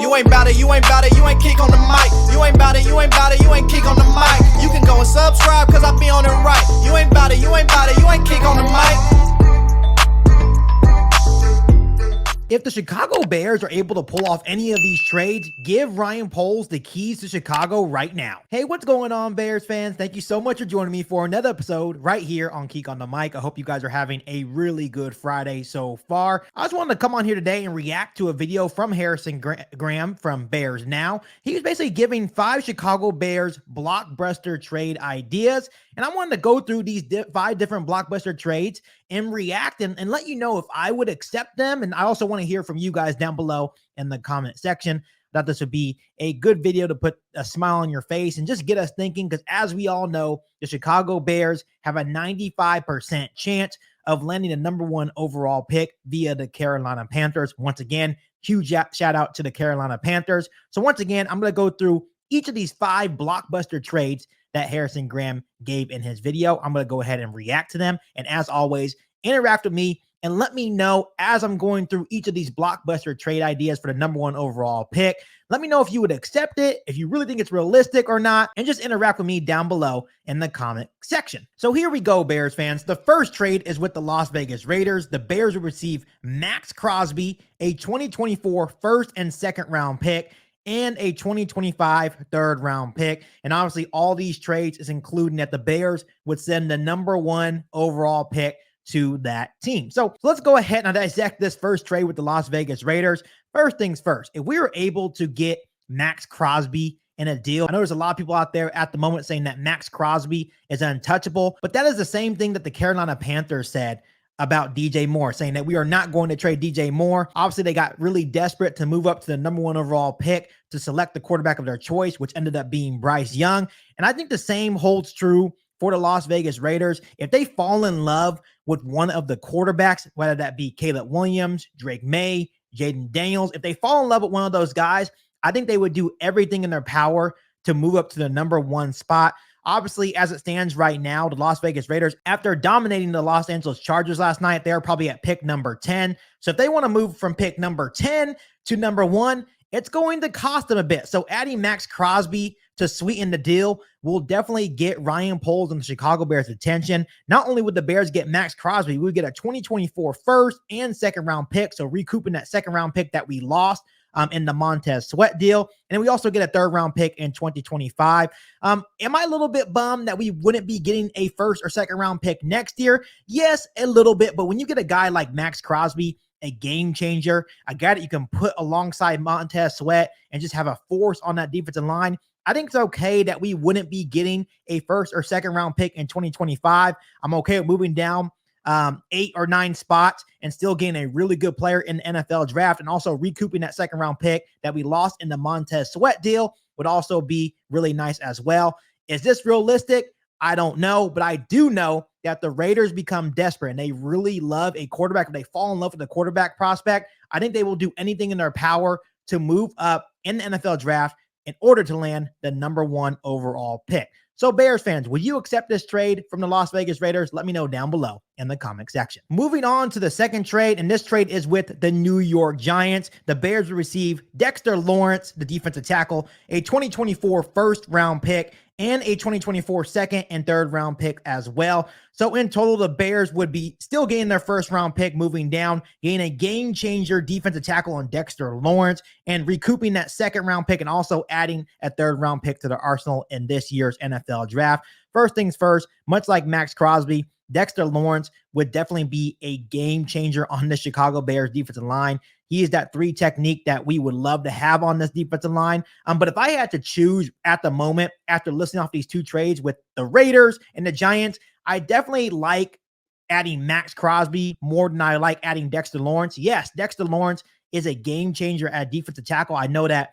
You ain't bout it, you ain't bout it, you ain't kick on the mic. You ain't bout it, you ain't bout it, you ain't kick on the mic. You can go and subscribe, cause I be on it right. You ain't bout it, you ain't bout it, you ain't kick on the mic. If the Chicago Bears are able to pull off any of these trades, give Ryan Poles the keys to Chicago right now. Hey, what's going on, Bears fans? Thank you so much for joining me for another episode right here on Geek on the Mic. I hope you guys are having a really good Friday so far. I just wanted to come on here today and react to a video from Harrison Graham from Bears Now. He was basically giving 5 Chicago Bears blockbuster trade ideas, and I wanted to go through these 5 different blockbuster trades and react and let you know if I would accept them. And I also want to hear from you guys down below in the comment section. That this would be a good video to put a smile on your face and just get us thinking, because as we all know, the Chicago Bears have a 95% chance of landing the #1 overall pick via the Carolina Panthers. Once again, huge shout out to the Carolina Panthers. So once again, I'm going to go through each of these 5 blockbuster trades that Harrison Graham gave in his video. I'm going to go ahead and react to them. And as always, interact with me and let me know as I'm going through each of these blockbuster trade ideas for the #1 overall pick. Let me know if you would accept it, if you really think it's realistic or not, and just interact with me down below in the comment section. So here we go, Bears fans. The first trade is with the Las Vegas Raiders. The Bears will receive Max Crosby, a 2024 first and second round pick, and a 2025 third round pick. And obviously all these trades is including that the Bears would send the #1 overall pick to that team. So let's go ahead and dissect this first trade with the Las Vegas Raiders. First things first, if we were able to get Max Crosby in a deal, I know there's a lot of people out there at the moment saying that Max Crosby is untouchable, but that is the same thing that the Carolina Panthers said about DJ Moore, saying that we are not going to trade DJ Moore. Obviously, they got really desperate to move up to the #1 overall pick to select the quarterback of their choice, which ended up being Bryce Young. And I think the same holds true for the Las Vegas Raiders. If they fall in love with one of the quarterbacks, whether that be Caleb Williams, Drake May, Jaden Daniels, if they fall in love with one of those guys, I think they would do everything in their power to move up to the #1 spot. Obviously, as it stands right now, the Las Vegas Raiders, after dominating the Los Angeles Chargers last night, they're probably at pick number 10. So if they want to move from pick number 10 to #1, it's going to cost them a bit. So adding Max Crosby to sweeten the deal will definitely get Ryan Poles and the Chicago Bears' attention. Not only would the Bears get Max Crosby, we would get a 2024 first and second round pick. So recouping that second round pick that we lost in the Montez Sweat deal. And we also get a third round pick in 2025. Am I a little bit bummed that we wouldn't be getting a first or second round pick next year? Yes, a little bit. But when you get a guy like Max Crosby, a game changer, a guy that you can put alongside Montez Sweat and just have a force on that defensive line, I think it's okay that we wouldn't be getting a first or second round pick in 2025. I'm okay with moving down 8 or 9 spots and still getting a really good player in the NFL draft, and also recouping that second round pick that we lost in the Montez Sweat deal would also be really nice as well. Is this realistic? I don't know, but I do know that the Raiders become desperate and they really love a quarterback. If they fall in love with the quarterback prospect, I think they will do anything in their power to move up in the NFL draft in order to land the #1 overall pick. So Bears fans, will you accept this trade from the Las Vegas Raiders? Let me know down below in the comment section. Moving on to the second trade, and this trade is with the New York Giants. The Bears will receive Dexter Lawrence, the defensive tackle, a 2024 first round pick, and a 2024 second and third round pick as well. So in total, the Bears would be still getting their first round pick, moving down, getting a game changer defensive tackle on Dexter Lawrence, and recouping that second round pick, and also adding a third round pick to the arsenal in this year's NFL draft. First things first, much like Max Crosby, Dexter Lawrence would definitely be a game changer on the Chicago Bears defensive line. He is that 3 technique that we would love to have on this defensive line. But if I had to choose at the moment, after listening off these 2 trades with the Raiders and the Giants, I definitely like adding Max Crosby more than I like adding Dexter Lawrence. Yes, Dexter Lawrence is a game changer at defensive tackle. I know that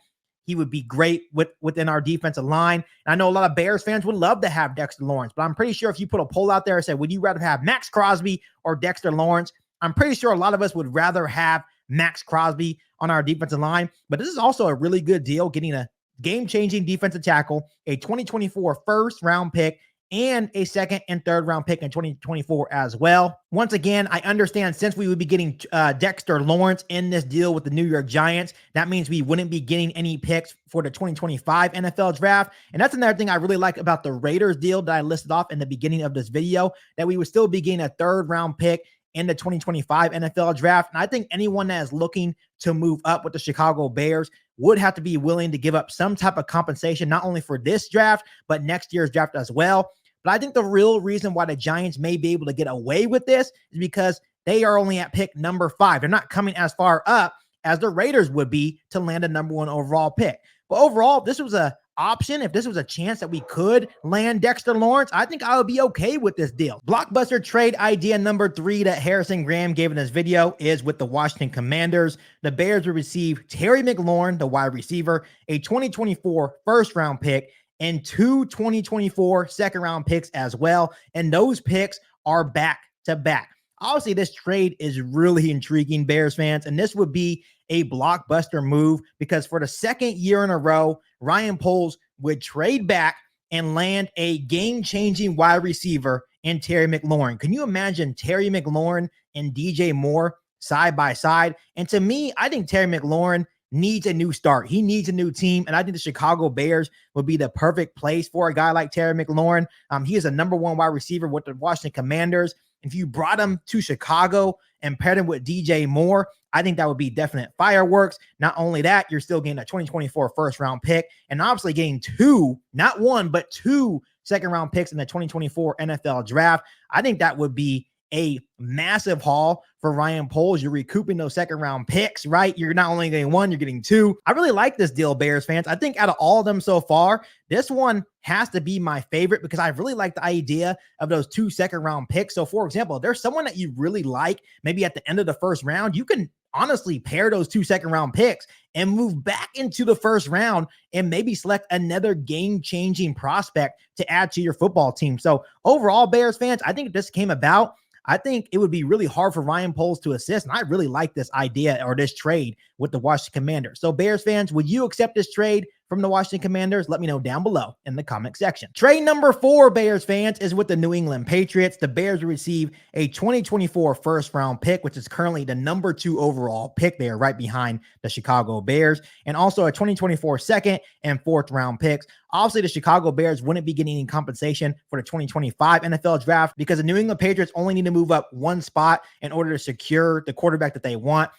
he would be great within our defensive line. And I know a lot of Bears fans would love to have Dexter Lawrence, but I'm pretty sure if you put a poll out there and say, would you rather have Max Crosby or Dexter Lawrence? I'm pretty sure a lot of us would rather have Max Crosby on our defensive line. But this is also a really good deal, getting a game-changing defensive tackle, a 2024 first-round pick, and a second and third round pick in 2024 as well. Once again, I understand since we would be getting Dexter Lawrence in this deal with the New York Giants, that means we wouldn't be getting any picks for the 2025 NFL draft. And that's another thing I really like about the Raiders deal that I listed off in the beginning of this video, that we would still be getting a third round pick in the 2025 NFL draft. And I think anyone that is looking to move up with the Chicago Bears would have to be willing to give up some type of compensation, not only for this draft, but next year's draft as well. But I think the real reason why the Giants may be able to get away with this is because they are only at pick number 5. They're not coming as far up as the Raiders would be to land a number 1 overall pick. But overall, this was a option. If this was a chance that we could land Dexter Lawrence, I think I would be okay with this deal. Blockbuster trade idea number 3 that Harrison Graham gave in this video is with the Washington Commanders. The Bears will receive Terry McLaurin, the wide receiver, a 2024 first round pick, and 2 2024 second round picks as well. And those picks are back to back. Obviously, this trade is really intriguing, Bears fans, and this would be a blockbuster move because for the second year in a row, Ryan Poles would trade back and land a game-changing wide receiver in Terry McLaurin. Can you imagine Terry McLaurin and DJ Moore side by side? And to me, I think Terry McLaurin needs a new start. He needs a new team, and I think the Chicago Bears would be the perfect place for a guy like Terry McLaurin. He is a number 1 wide receiver with the Washington Commanders. If you brought him to Chicago and paired him with DJ Moore, I think that would be definite fireworks. Not only that, you're still getting a 2024 first round pick and obviously getting 2, not 1, but 2 second round picks in the 2024 NFL draft. I think that would be a massive haul for Ryan Poles. You're recouping those second round picks, right? You're not only getting 1, you're getting 2. I really like this deal, Bears fans. I think out of all of them so far, this one has to be my favorite because I really like the idea of those 2 second round picks. So for example, if there's someone that you really like, maybe at the end of the first round, you can honestly pair those 2 second round picks and move back into the first round and maybe select another game-changing prospect to add to your football team. So overall, Bears fans, I think if this came about, I think it would be really hard for Ryan Poles to assist. And I really like this idea or this trade with the Washington Commanders. So Bears fans, would you accept this trade from the Washington Commanders? Let me know down below in the comment section. Trade number 4, Bears fans, is with the New England Patriots. The Bears will receive a 2024 first round pick, which is currently the number 2 overall pick there, right behind the Chicago Bears, and also a 2024 second and fourth round picks. Obviously, the Chicago Bears wouldn't be getting any compensation for the 2025 NFL draft because the New England Patriots only need to move up 1 spot in order to secure the quarterback that they want.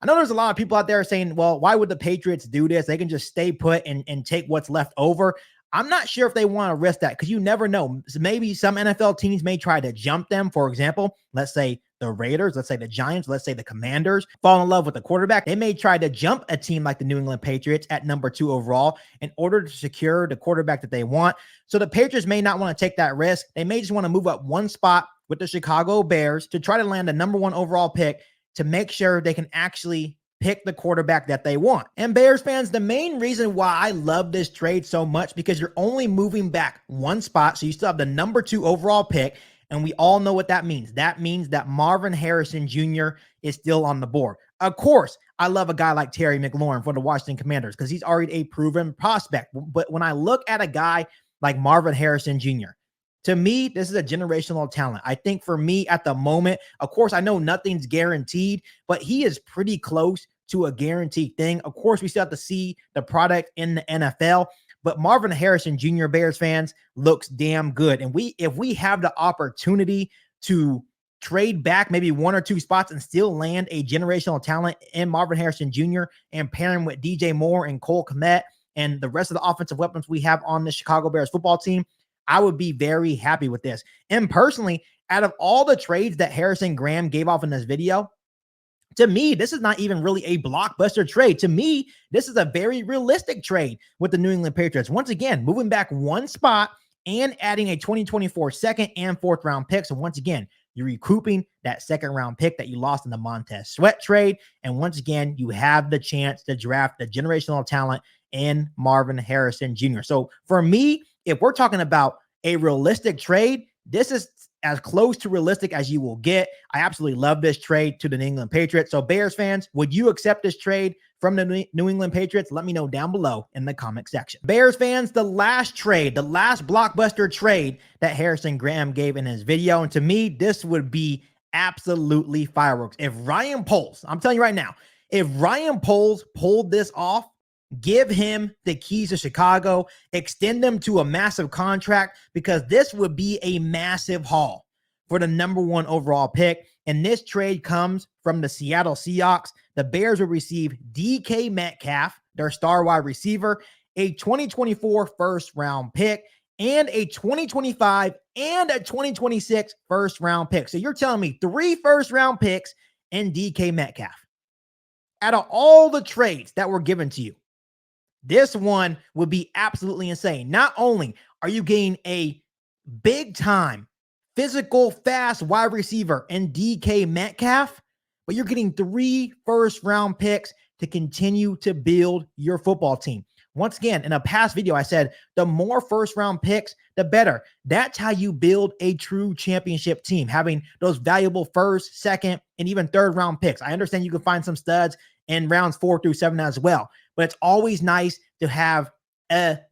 I know there's a lot of people out there saying, well, why would the Patriots do this? They can just stay put and take what's left over. I'm not sure if they want to risk that because you never know. Maybe some NFL teams may try to jump them. For example, let's say the Raiders, let's say the Giants, let's say the Commanders fall in love with the quarterback. They may try to jump a team like the New England Patriots at number 2 overall in order to secure the quarterback that they want. So the Patriots may not want to take that risk. They may just want to move up 1 spot with the Chicago Bears to try to land a number 1 overall pick to make sure they can actually pick the quarterback that they want. And Bears fans, the main reason why I love this trade so much because you're only moving back 1 spot. So you still have the number 2 overall pick. And we all know what that means. That means that Marvin Harrison Jr. is still on the board. Of course, I love a guy like Terry McLaurin for the Washington Commanders because he's already a proven prospect. But when I look at a guy like Marvin Harrison Jr., to me, this is a generational talent. I think for me at the moment, of course, I know nothing's guaranteed, but he is pretty close to a guaranteed thing. Of course, we still have to see the product in the NFL, but Marvin Harrison Jr., Bears fans, looks damn good. And if we have the opportunity to trade back maybe 1 or 2 spots and still land a generational talent in Marvin Harrison Jr. and pair him with DJ Moore and Cole Kmet and the rest of the offensive weapons we have on the Chicago Bears football team, I would be very happy with this. And personally, out of all the trades that Harrison Graham gave off in this video, to me, this is not even really a blockbuster trade. To me, this is a very realistic trade with the New England Patriots. Once again, moving back 1 spot and adding a 2024 second and fourth round pick. So once again, you're recouping that second round pick that you lost in the Montez Sweat trade. And once again, you have the chance to draft the generational talent in Marvin Harrison Jr. So for me, if we're talking about a realistic trade, This is as close to realistic as you will get. I absolutely love this trade to the New England Patriots. So Bears fans, would you accept this trade from the New England Patriots? Let me know down below in the comment section. Bears fans, the last trade, the last blockbuster trade that Harrison Graham gave in his video. And to me, this would be absolutely fireworks. If Ryan Poles, I'm telling you right now, if Ryan Poles pulled this off, give him the keys to Chicago, extend them to a massive contract, because this would be a massive haul for the #1 overall pick. And this trade comes from the Seattle Seahawks. The Bears will receive DK Metcalf, their star wide receiver, a 2024 first-round pick, and a 2025 and a 2026 first-round pick. So you're telling me 3 first-round picks and DK Metcalf. Out of all the trades that were given to you, this one would be absolutely insane. Not only are you getting a big-time, physical, fast wide receiver in DK Metcalf, but you're getting 3 first-round picks to continue to build your football team. Once again, in a past video, I said the more first-round picks, the better. That's how you build a true championship team, having those valuable first, second, and even third-round picks. I understand you can find some studs in rounds 4 through 7 as well, but it's always nice to have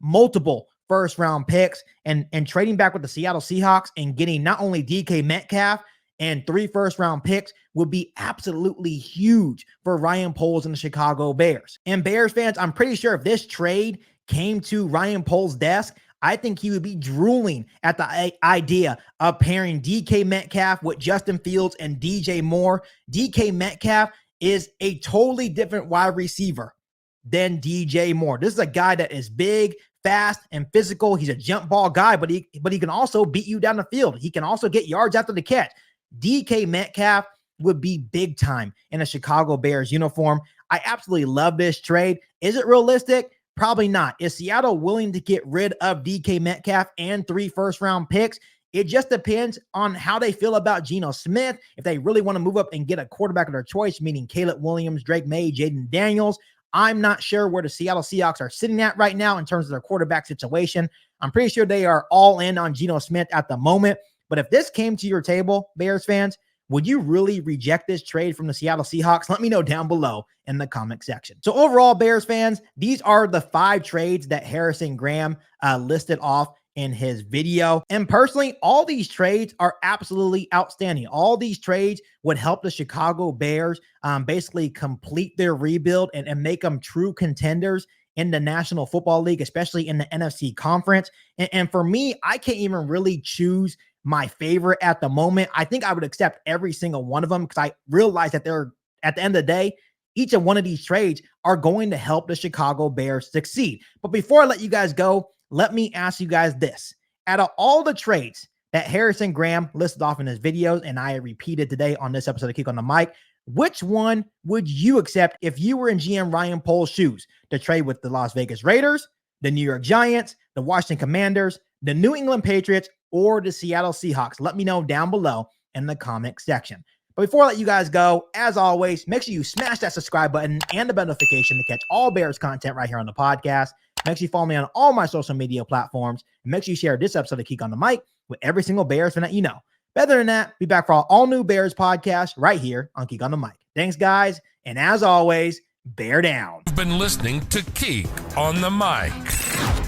multiple first-round picks, and trading back with the Seattle Seahawks and getting not only DK Metcalf and 3 first-round picks would be absolutely huge for Ryan Poles and the Chicago Bears. And Bears fans, I'm pretty sure if this trade came to Ryan Poles' desk, I think he would be drooling at the idea of pairing DK Metcalf with Justin Fields and DJ Moore. DK Metcalf is a totally different wide receiver than DJ Moore. This is a guy that is big, fast, and physical. He's a jump ball guy, but he can also beat you down the field. He can also get yards after the catch. DK Metcalf would be big time in a Chicago Bears uniform. I absolutely love this trade. Is it realistic? Probably not. Is Seattle willing to get rid of DK Metcalf and 3 first-round picks? It just depends on how they feel about Geno Smith. If they really want to move up and get a quarterback of their choice, meaning Caleb Williams, Drake May, Jaden Daniels, I'm not sure where the Seattle Seahawks are sitting at right now in terms of their quarterback situation. I'm pretty sure they are all in on Geno Smith at the moment. But if this came to your table, Bears fans, would you really reject this trade from the Seattle Seahawks? Let me know down below in the comment section. So overall, Bears fans, these are the 5 trades that Harrison Graham listed off in his video. And personally, all these trades are absolutely outstanding. All these trades would help the Chicago Bears basically complete their rebuild and make them true contenders in the National Football League, especially in the NFC Conference. And for me, I can't even really choose my favorite at the moment. I think I would accept every single one of them because I realize that they're, at the end of the day, each of one of these trades are going to help the Chicago Bears succeed. But before I let you guys go, let me ask you guys this. Out of all the trades that Harrison Graham listed off in his videos, and I repeated today on this episode of Kick on the Mic, which one would you accept if you were in GM Ryan Poles' shoes to trade with the Las Vegas Raiders, the New York Giants, the Washington Commanders, the New England Patriots, or the Seattle Seahawks? Let me know down below in the comment section. But before I let you guys go, as always, make sure you smash that subscribe button and the bell notification to catch all Bears content right here on the podcast. Make sure you follow me on all my social media platforms. And make sure you share this episode of Kick on the Mic with every single Bears fan that you know. Better than that, be back for our all-new Bears podcast right here on Kick on the Mic. Thanks, guys. And as always, bear down. You've been listening to Kick on the Mic,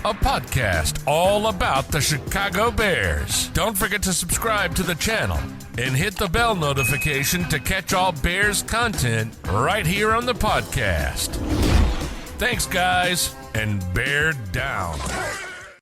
a podcast all about the Chicago Bears. Don't forget to subscribe to the channel and hit the bell notification to catch all Bears content right here on the podcast. Thanks, guys, and bear down.